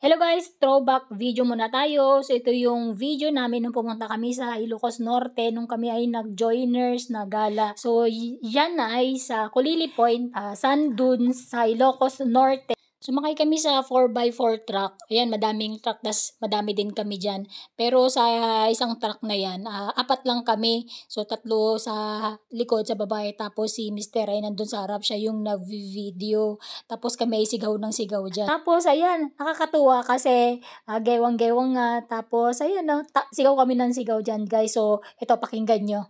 Hello guys, throwback video muna tayo. So ito yung video namin nung pumunta kami sa Ilocos Norte nung kami ay nag-joiners na gala. So yan ay sa Kulili Point, Sand Dunes sa Ilocos Norte. Sumakay kami sa 4x4 truck. Ayan, madaming truck, tas madami din kami dyan. Pero sa isang truck na yan, apat lang kami. So tatlo sa likod, sa babae. Tapos si Mr. ay nandun sa harap, siya yung nag-video. Tapos kami ay sigaw ng sigaw dyan. Tapos ayan, nakakatuwa kasi gewang-gewang nga. Tapos ayan, no, sigaw kami ng sigaw dyan guys. So ito, pakinggan nyo.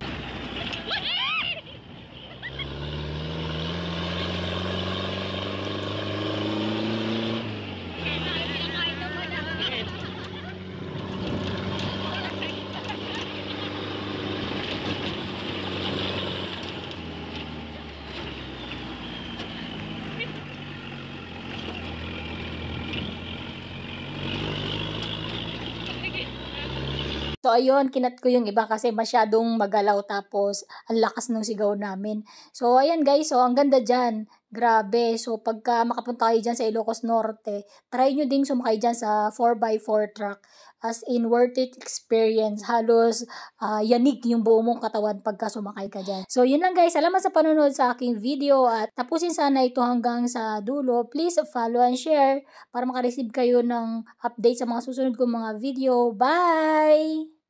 So ayun, kinat ko yung iba kasi masyadong magalaw tapos ang lakas ng sigaw namin. So ayan guys, so ang ganda dyan. Grabe. So pagka makapunta kayo dyan sa Ilocos Norte, try nyo ding sumakay dyan sa 4x4 truck. As in, worth it experience. Halos yanig yung buo mong katawan pagka sumakay ka dyan. So yun lang guys, salamat sa panonood sa aking video at tapusin sana ito hanggang sa dulo. Please follow and share para makareceive kayo ng update sa mga susunod kong mga video. Bye!